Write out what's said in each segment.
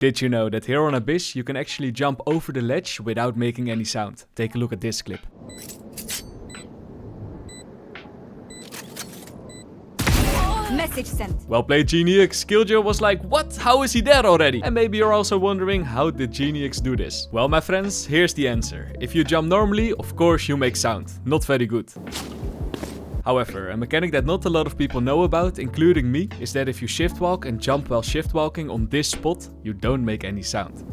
Did you know that here on Abyss you can actually jump over the ledge without making any sound? Take a look at this clip. Message sent. Well played, GenieX. Killjoy was like, what? How is he there already? And maybe you're also wondering, how did GenieX do this? Well, my friends, here's the answer. If you jump normally, of course you make sound. Not very good. However, a mechanic that not a lot of people know about, including me, is that if you shift walk and jump while shift walking on this spot, you don't make any sound.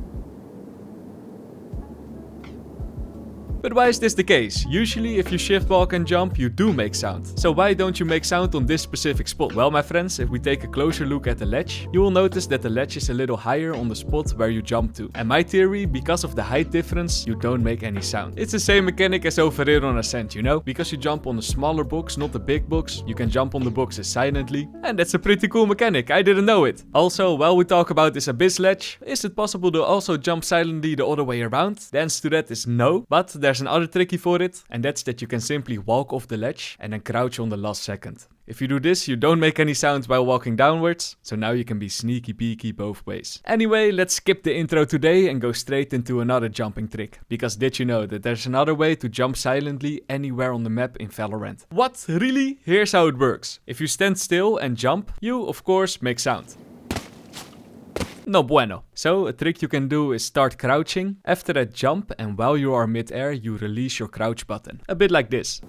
But why is this the case? Usually if you shift walk and jump, you do make sound. So why don't you make sound on this specific spot? Well, my friends, if we take a closer look at the ledge, you will notice that the ledge is a little higher on the spot where you jump to. And my theory, because of the height difference, you don't make any sound. It's the same mechanic as over here on Ascent, you know? Because you jump on a smaller box, not a big box, you can jump on the boxes silently. And that's a pretty cool mechanic, I didn't know it. Also, while we talk about this Abyss ledge, is it possible to also jump silently the other way around? The answer to that is no, but there's another tricky for it, and that's that you can simply walk off the ledge and then crouch on the last second. If you do this, you don't make any sounds while walking downwards, so now you can be sneaky peeky both ways. Anyway, let's skip the intro today and go straight into another jumping trick. Because did you know that there's another way to jump silently anywhere on the map in Valorant? What? Really? Here's how it works. If you stand still and jump, you of course make sound. No bueno. So a trick you can do is start crouching, after that jump, and while you are mid-air you release your crouch button. A bit like this.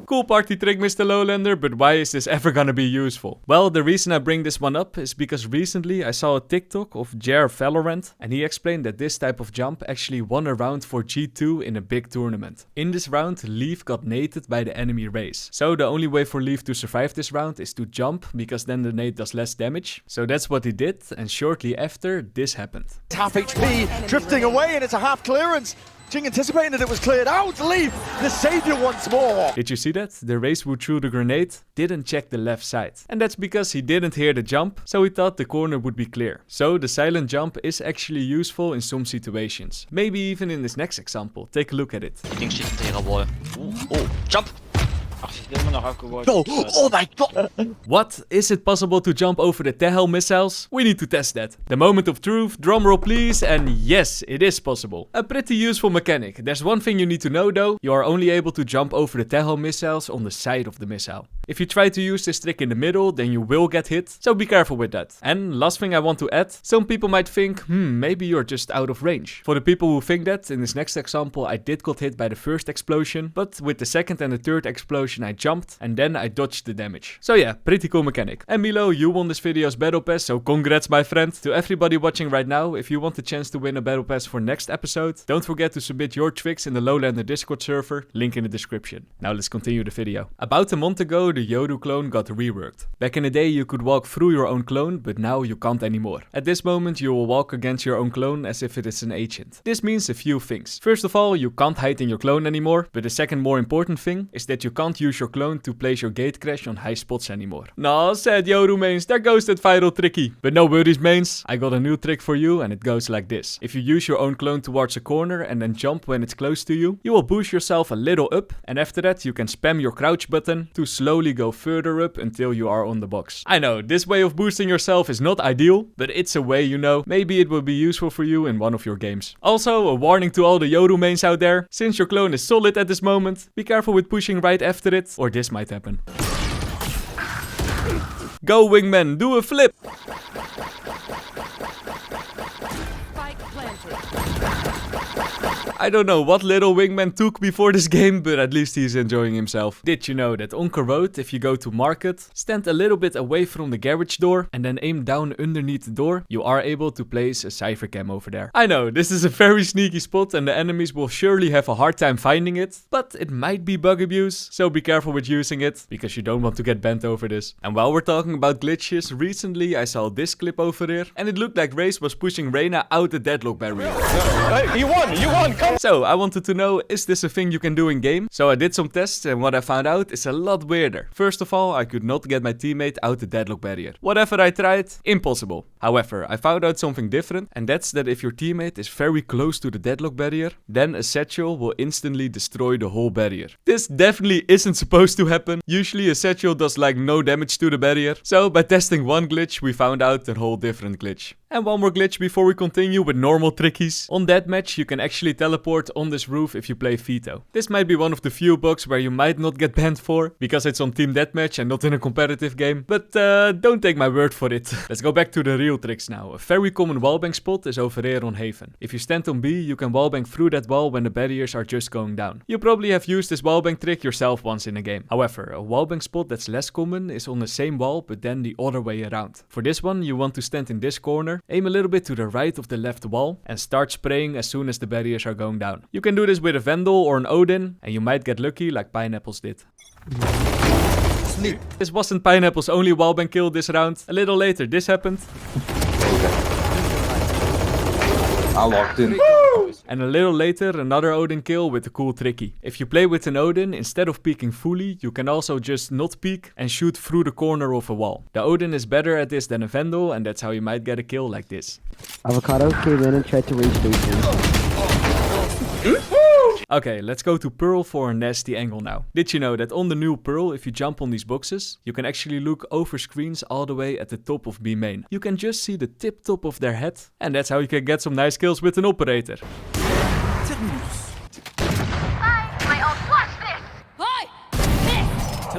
Cool party trick, MrLowlander, but why is this ever gonna be useful? Well, the reason I bring this one up is because recently I saw a TikTok of Jer Valorant, and he explained that this type of jump actually won a round for G2 in a big tournament. In this round, Leaf got naded by the enemy race. So the only way for Leaf to survive this round is to jump, because then the nade does less damage. So that's what he did, and shortly after, this happened. Half HP, drifting away, and it's a half clearance. Jing anticipating that it was cleared out. Leaf, the savior once more. Did you see that? The race who threw the grenade didn't check the left side. And that's because he didn't hear the jump, so he thought the corner would be clear. So the silent jump is actually useful in some situations. Maybe even in this next example. Take a look at it. Ding steht hinter ihrer Wall. Oh, jump! Ach, ich bin immer noch abgeworfen. Oh my god! What? Is it possible to jump over the Tehel missiles? We need to test that. The moment of truth, drumroll please, and yes, it is possible. A pretty useful mechanic. There's one thing you need to know though, you are only able to jump over the Tehel missiles on the side of the missile. If you try to use this trick in the middle, then you will get hit, so be careful with that. And last thing I want to add, some people might think, maybe you're just out of range. For the people who think that, in this next example I did got hit by the first explosion, but with the second and the third explosion I jumped, and then I dodged the damage. So yeah, pretty cool mechanic. And Milo, you won this video's battle pass, so congrats my friend. To everybody watching right now, if you want the chance to win a battle pass for next episode, don't forget to submit your tricks in the Lowlander Discord server, link in the description. Now let's continue the video. About a month ago, the Yoru clone got reworked. Back in the day you could walk through your own clone, but now you can't anymore. At this moment you will walk against your own clone as if it is an agent. This means a few things. First of all, you can't hide in your clone anymore, but the second more important thing is that you can't use your clone to place your gate crash on high spots anymore. Nah, sad Yoru mains, there goes that viral tricky. But no worries mains, I got a new trick for you and it goes like this. If you use your own clone towards a corner and then jump when it's close to you, you will boost yourself a little up, and after that you can spam your crouch button to slowly go further up until you are on the box. I know, this way of boosting yourself is not ideal, but it's a way, you know. Maybe it will be useful for you in one of your games. Also, a warning to all the Yoru mains out there, since your clone is solid at this moment, be careful with pushing right after it, or this might happen. Go wingman, do a flip! I don't know what little wingman took before this game, but at least he's enjoying himself. Did you know that on Road, if you go to market, stand a little bit away from the garage door and then aim down underneath the door, you are able to place a cypher cam over there. I know, this is a very sneaky spot and the enemies will surely have a hard time finding it, but it might be bug abuse, so be careful with using it, because you don't want to get banned over this. And while we're talking about glitches, recently I saw this clip over here, and it looked like Raze was pushing Reyna out the deadlock barrier. Hey, you won, come So I wanted to know, is this a thing you can do in game? So I did some tests and what I found out is a lot weirder. First of all, I could not get my teammate out the deadlock barrier. Whatever I tried, impossible. However, I found out something different, and that's that if your teammate is very close to the deadlock barrier, then a satchel will instantly destroy the whole barrier. This definitely isn't supposed to happen. Usually a satchel does like no damage to the barrier. So by testing one glitch, we found out a whole different glitch. And one more glitch before we continue with normal trickies. On deathmatch, you can actually teleport on this roof if you play Veto. This might be one of the few bugs where you might not get banned for, because it's on team deathmatch and not in a competitive game. But don't take my word for it. Let's go back to the real tricks now. A very common wallbang spot is over here on Haven. If you stand on B, you can wallbang through that wall when the barriers are just going down. You probably have used this wallbang trick yourself once in a game. However, a wallbang spot that's less common is on the same wall, but then the other way around. For this one, you want to stand in this corner, aim a little bit to the right of the left wall, and start spraying as soon as the barriers are going down. You can do this with a Vandal or an Odin, and you might get lucky like Pineapples did. This wasn't Pineapple's only wallbang kill this round. A little later, this happened. I locked in. And a little later, another Odin kill with a cool tricky. If you play with an Odin, instead of peeking fully, you can also just not peek and shoot through the corner of a wall. The Odin is better at this than a Vandal, and that's how you might get a kill like this. Avocado came in and tried to raise station. Okay, let's go to Pearl for a nasty angle now. Did you know that on the new Pearl, if you jump on these boxes, you can actually look over screens all the way at the top of B main. You can just see the tip top of their head, and that's how you can get some nice kills with an operator.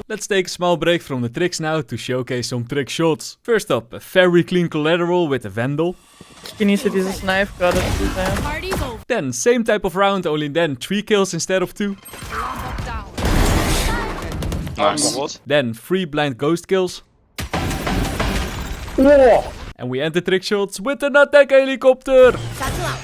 Let's take a small break from the tricks now to showcase some trick shots. First up, a very clean collateral with a Vandal. Genieße dieses Knife gerade zu sein. Party's over. Then, same type of round, only then 3 kills instead of 2. Nice. Then 3 blind ghost kills. And we end the trick shots with an attack helicopter. Satchel out.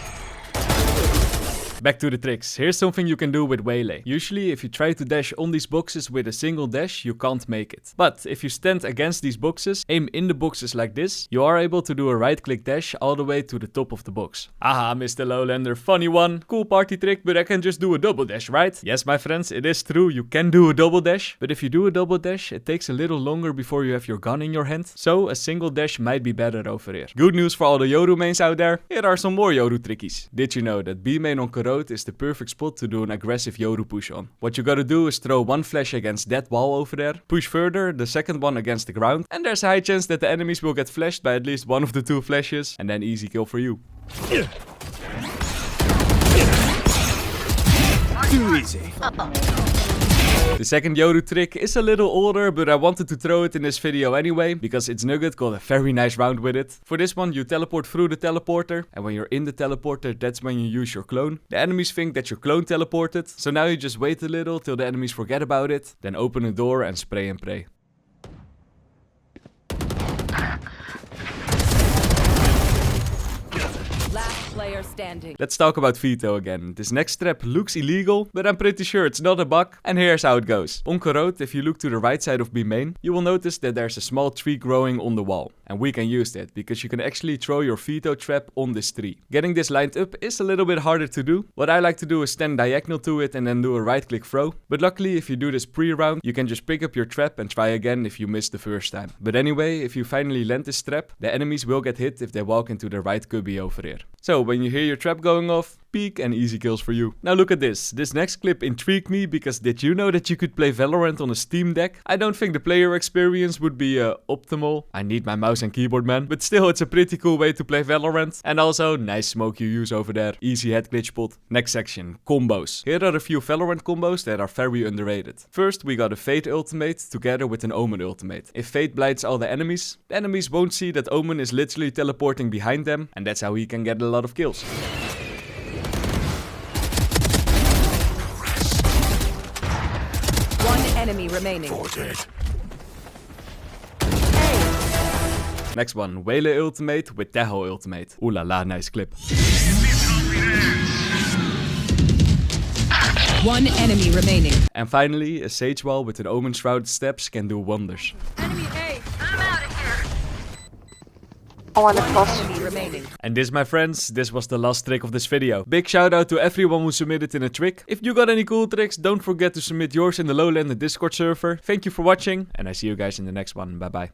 Back to the tricks. Here's something you can do with Waylay. Usually, if you try to dash on these boxes with a single dash, you can't make it. But if you stand against these boxes, aim in the boxes like this, you are able to do a right-click dash all the way to the top of the box. Aha, MrLowlander, funny one. Cool party trick, but I can just do a double dash, right? Yes, my friends, it is true, you can do a double dash. But if you do a double dash, it takes a little longer before you have your gun in your hand. So, a single dash might be better over here. Good news for all the Yoru mains out there. Here are some more Yoru trickies. Did you know that B main on Corot is the perfect spot to do an aggressive Yoru push on? What you gotta do is throw one flash against that wall over there, push further, the second one against the ground, and there's a high chance that the enemies will get flashed by at least one of the 2 flashes, and then easy kill for you. Too easy. The second Yoru trick is a little older, but I wanted to throw it in this video anyway, because its Nugget got a very nice round with it. For this one, you teleport through the teleporter, and when you're in the teleporter, that's when you use your clone. The enemies think that your clone teleported, so now you just wait a little till the enemies forget about it, then open a door and spray and pray. Last player standing. Let's talk about Veto again. This next trap looks illegal, but I'm pretty sure it's not a bug. And here's how it goes. On Corot, if you look to the right side of B main, you will notice that there's a small tree growing on the wall. And we can use that, because you can actually throw your Veto trap on this tree. Getting this lined up is a little bit harder to do. What I like to do is stand diagonal to it and then do a right click throw. But luckily, if you do this pre-round, you can just pick up your trap and try again if you missed the first time. But anyway, if you finally land this trap, the enemies will get hit if they walk into the right cubby over here. So when you hear your trap going off, peek and easy kills for you. Now look at this. This next clip intrigued me because did you know that you could play Valorant on a Steam Deck? I don't think the player experience would be optimal. I need my mouse and keyboard, man. But still, it's a pretty cool way to play Valorant. And also, nice smoke you use over there. Easy head glitch spot. Next section, combos. Here are a few Valorant combos that are very underrated. First, we got a Fade ultimate together with an Omen ultimate. If Fade blinds all the enemies won't see that Omen is literally teleporting behind them. And that's how he can get a lot of kills. One enemy remaining. Next one, Waylay ultimate with Tahoe ultimate. Ooh la la, nice clip. One enemy remaining. And finally, a Sage wall with an Omen shrouded steps can do wonders. Enemy A. I'm out of here. One enemy remaining. And this, my friends, this was the last trick of this video. Big shout out to everyone who submitted in a trick. If you got any cool tricks, don't forget to submit yours in the Lowlander Discord server. Thank you for watching, and I see you guys in the next one. Bye bye.